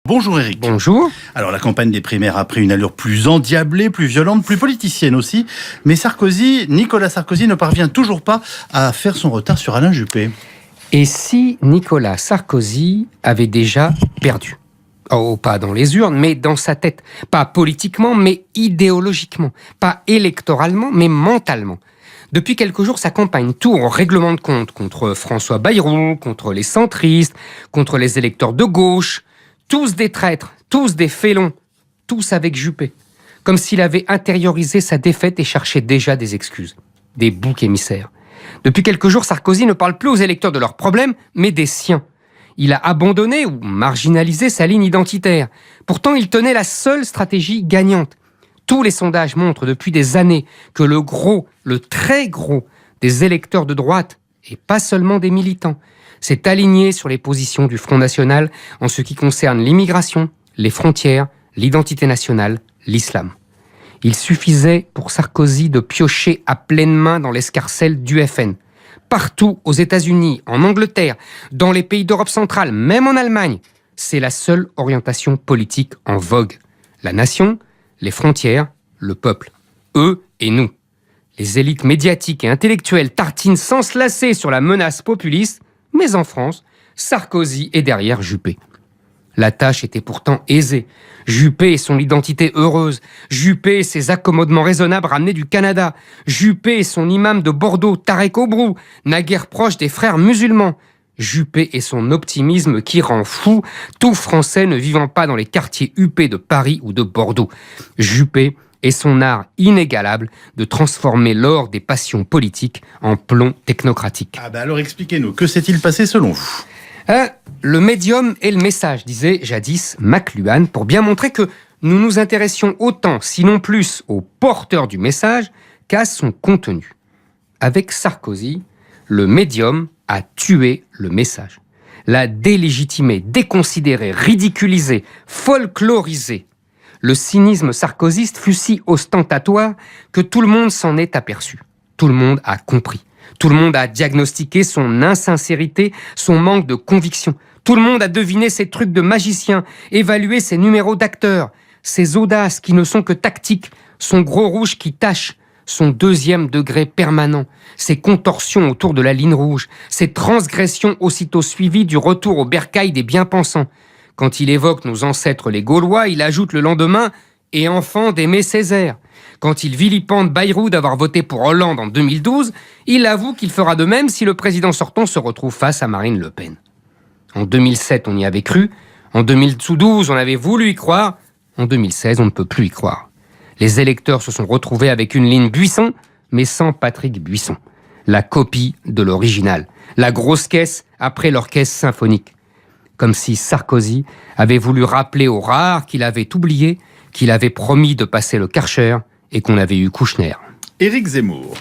Bonjour Éric. Bonjour. Alors la campagne des primaires a pris une allure plus endiablée, plus violente, plus politicienne aussi. Mais Nicolas Sarkozy ne parvient toujours pas à faire son retard sur Alain Juppé. Et si Nicolas Sarkozy avait déjà perdu ? Oh, pas dans les urnes, mais dans sa tête. Pas politiquement, mais idéologiquement. Pas électoralement, mais mentalement. Depuis quelques jours, sa campagne tourne au règlement de compte contre François Bayrou, contre les centristes, contre les électeurs de gauche. Tous des traîtres, tous des félons, tous avec Juppé. Comme s'il avait intériorisé sa défaite et cherchait déjà des excuses, des boucs émissaires. Depuis quelques jours, Sarkozy ne parle plus aux électeurs de leurs problèmes, mais des siens. Il a abandonné ou marginalisé sa ligne identitaire. Pourtant, il tenait la seule stratégie gagnante. Tous les sondages montrent depuis des années que le très gros des électeurs de droite, et pas seulement des militants, s'est aligné sur les positions du Front National en ce qui concerne l'immigration, les frontières, l'identité nationale, l'islam. Il suffisait pour Sarkozy de piocher à pleine main dans l'escarcelle du FN. Partout aux États-Unis, en Angleterre, dans les pays d'Europe centrale, même en Allemagne, c'est la seule orientation politique en vogue. La nation, les frontières, le peuple. Eux et nous. Les élites médiatiques et intellectuelles tartinent sans se lasser sur la menace populiste, mais en France, Sarkozy est derrière Juppé. La tâche était pourtant aisée. Juppé et son identité heureuse. Juppé et ses accommodements raisonnables ramenés du Canada. Juppé et son imam de Bordeaux, Tarek Obrou, naguère proche des frères musulmans. Juppé et son optimisme qui rend fou tout Français ne vivant pas dans les quartiers huppés de Paris ou de Bordeaux. Juppé et son art inégalable de transformer l'or des passions politiques en plomb technocratique. Alors expliquez-nous, que s'est-il passé selon vous ? Le médium et le message, disait jadis McLuhan, pour bien montrer que nous nous intéressions autant, sinon plus, au porteur du message qu'à son contenu. Avec Sarkozy, le médium a tué le message. L'a délégitimé, déconsidéré, ridiculisé, folklorisé. Le cynisme sarkozyste fut si ostentatoire que tout le monde s'en est aperçu. Tout le monde a compris. Tout le monde a diagnostiqué son insincérité, son manque de conviction. Tout le monde a deviné ses trucs de magicien, évalué ses numéros d'acteurs, ses audaces qui ne sont que tactiques, son gros rouge qui tache, son deuxième degré permanent, ses contorsions autour de la ligne rouge, ses transgressions aussitôt suivies du retour au bercail des bien-pensants. Quand il évoque nos ancêtres les Gaulois, il ajoute le lendemain « et enfant d'Aimé Césaire ». Quand il vilipende Bayrou d'avoir voté pour Hollande en 2012, il avoue qu'il fera de même si le président sortant se retrouve face à Marine Le Pen. En 2007, on y avait cru. En 2012, on avait voulu y croire. En 2016, on ne peut plus y croire. Les électeurs se sont retrouvés avec une ligne Buisson, mais sans Patrick Buisson. La copie de l'original. La grosse caisse après l'orchestre symphonique. Comme si Sarkozy avait voulu rappeler aux rares qu'il avait oublié, qu'il avait promis de passer le Karcher et qu'on avait eu Kouchner. Éric Zemmour.